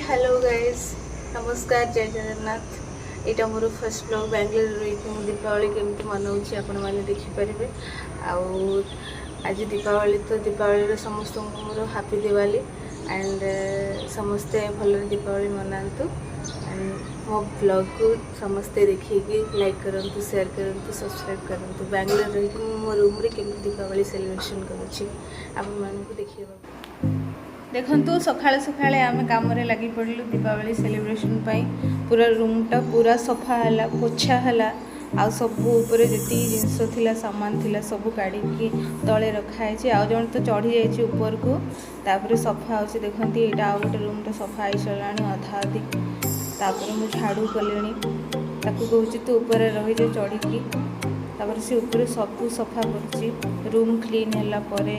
Hello guys, नमस्कार, जय जगन्नाथ। यहाँ मोर फर्स्ट ब्लॉग बेंगलोर रही दीपावली केमती मनाऊँगी आपण मैंने देखिपारे। आज दीपावली तो दीपावली समस्त मोर हैप्पी दिवाली एंड समस्ते भल दीपावली मनातु एंड मो ब्लॉग को समस्ते देखिए लाइक करूँ, शेयर करूँ, सब्सक्राइब करूँ। बेंगलोर रही मो रूम रे केमती दीपावली सेलिब्रेशन करुँची आपण मानकु देखिए। देखु सकाଳେ सकाଳେ आम कम लगी पड़लु दीपावली सेलिब्रेशन पूरा रूमटा पूरा सफा है, पोछा है, आ सब ऊपर जी जिनस थिला सामान थिला सब काढ़ी तले रखाई। आउ जन तो चढ़ी जाइए ऊपर को तापर सफा हो। देखते यहाँ आउ गोटे रूमटा सफा हो सारा अधा अधि तापर मुझे झाड़ू कले कहूँ तू ऊपर रही जा चढ़ी तापर से ऊपर सब सफा कर रूम क्लीन है पुणी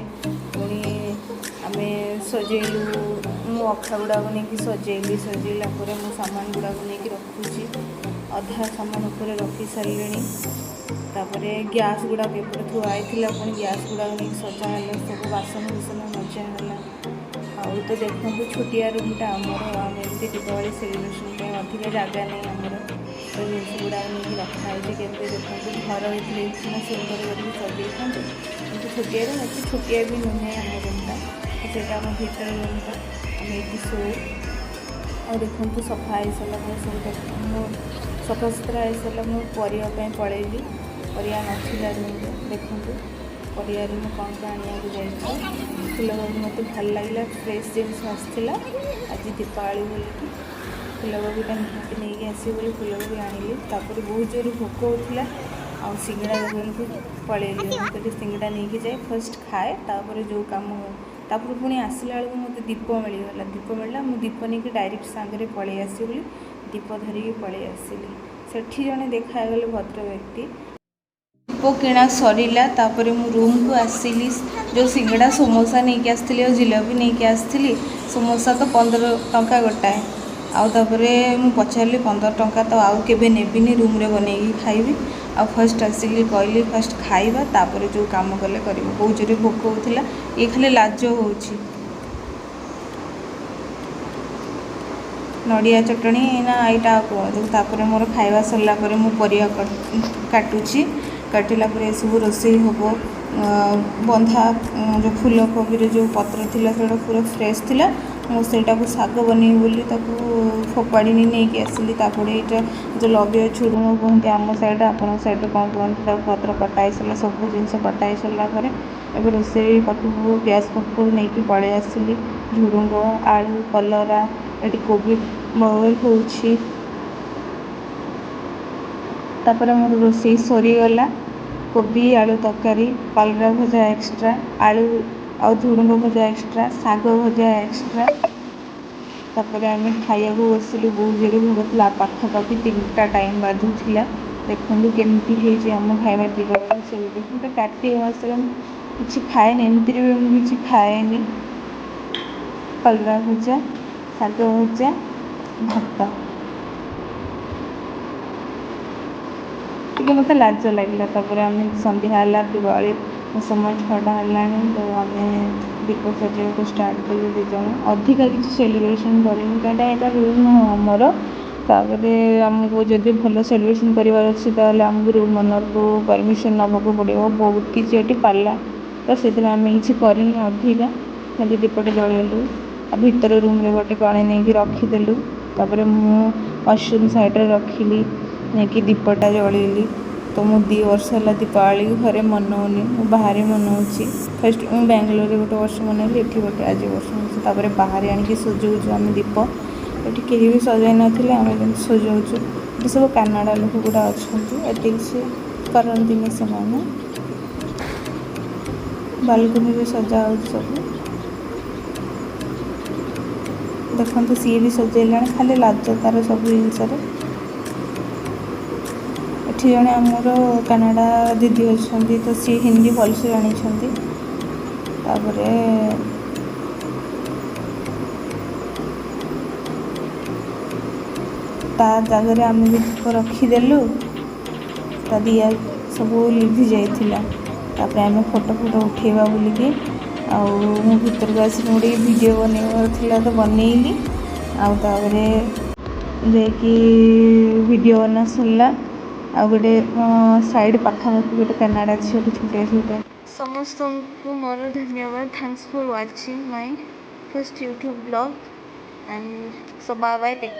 आम सजेलु मो अखा गुड़ाक नहीं सजेली सजेला मो सामान गुड़ाक नहीं रखुची अधा सामान उपर रखी सारे। तापर गैस गुड़ाक एपटे थुआई पुणी गैस गुड़ाक नहीं सजा है सब बासन बुसन मजा है। आउ तो देखते छोटिया रूमटा आमर आम एमती दीपावली सेलिब्रेशन अधिक जगह नहीं आमर तो जिन गुड़ाक नहीं रखाई केमती देखते घर होते सुंदर करके सजे कि छोटिया रूम एत छोटिया भी नुहे आम रूमटा सेटा आम भीतर रूमटा आम ये शो और देखते सफा हो सारा सब सफा सुतरा हो सारा मुझे परिवाई पलैली परिया नाला रूम देखते परिया मुझे कौन कौन आने जाइए फूलकोबी मत भल लगे फ्रेश जिन आसाला आज दीपावली बोलिकी फूलकोबीटा निहाती नहीं आस फूलकोबी आनिली तापर बहुत जोर भोक होता आ सिंगड़ा देखो पलैली मुझे सिंगड़ा नहीं जाए फर्स्ट खाए तापर जो कम तापर पुणी आसला बेलू मत दीप मिलगला दीप मिलला मुझे दीप नहीं डायरेक्ट सांगे पलि आसी दीप धरिकी पलि आसली सेठी जड़े देखागले भद्र व्यक्ति दीप किणा सरला तापर मु रूम को आसली जो सिंगड़ा समोसा नहीं आसती और जिलेबी नहीं आसती समोसा तो 15 टंका गोटाए आउे मुझे पचारि 15 टंका तो आउ के नेबिनी रूम रे बनई खाइबी आ फर्स्ट आसिक कहली फर्स्ट खाइबा तापर जो काम कले कर बहुत जोर भोक होता ये खाली लाज हो नड़िया चटणी ना यहाँ कहूँ मोर खाଇବା सरला मुझे काटुची काटिला सब रोषे हम बंधा जो फूलकोबी जो पत्र थिला सेटा पूरा फ्रेश थिला मुझेटा को शाग बन बोली फोपाड़ी नहीं आसली यहाँ जो लगे छुड़ुण कहते आम सैड आप सैड कौन कहते पत्र कटाई सारा सब जिन कटाई सारापर अब रोसे पाखु गैस पाखु नहीं पलि आसली झुड़ुंग आलू कलरा ये कोबी बॉयल होछि तापर मोर रोसे सरीगला कोबी आलू तरकारी कलरा भजा एक्स्ट्रा आलू आ झुड़ुंग भजा एक्स्ट्रा शाग भजा एक्स्ट्रा तापर आम खाया बसिलु बहुत जोर भोगला पाखापाखि 3टा टाइम बाजुला देखु केमती आम खाଇବା दीपावली सेलिब्रेशन तो कार्तिक मास किसी खाएनि एमती किसी खाएनि कलरा भजा शाग भजा भात टी मत लाज लगे तापर आम सन्ध्या है दिवाली समय 6टा है तो आम दीप सजा को स्टार्ट कलु दीज अधिका किसी सेलिब्रेशन करें कहीं रूम आमर तापर आमको जब भल सेलिब्रेशन करार अच्छे आमको रूम ओनर को परमिशन नाक पड़ो बहुत किसी ये पाला तो से आम किसी करनी अधिका खाली दीपटे जलैलु भितर रूम रे गोटे कणे नहीं रखीदेलु तापर वाशरूम साइड रखिली नहीं दीपटा जलैली तो मु 2 वर्ष है दीपावली घरे मनौनी बाहर मनाऊँगी फर्स्ट मुझे बेंगलोर रे गोटे वर्ष मनैली ये गोटे आज वर्ष तापर बाहर आणिकी सजाऊँ आम दीप ये कहीं भी सजाई ना आम सजाऊँ ये सब कानाडा लोक गुड़ा अच्छा ये से करती से बालकनी में सजा सब देखते सी भी सजेला खाली लाज तार सब जिनस जड़े आमर कानाडा दीदी अच्छा तो सी हिंदी भलसे जानी ता जगह आम भी दीप रखीदेलु ता दिया सब लिभि जाइए आम फोटो फोटो उठेबा बोलिकी आउ भीतर को आस गोटे वीडियो बनइबार तो बनइली ଆଉ ତାପରେ ଯାଇକି ଭିଡ଼ିଓ ବନା ସରିଲା। ଆଉ ଗୋଟେ ସାଇଡ଼୍ ପାଖାପାଖି ଗୋଟେ କେନାଡ଼ା ଅଛି, ଗୋଟେ ଛୋଟିଆ ଛୋଟିଆ। ସମସ୍ତଙ୍କୁ ମୋର ଧନ୍ୟବାଦ। Thanks for watching my first YouTube blog, and so bye bye, take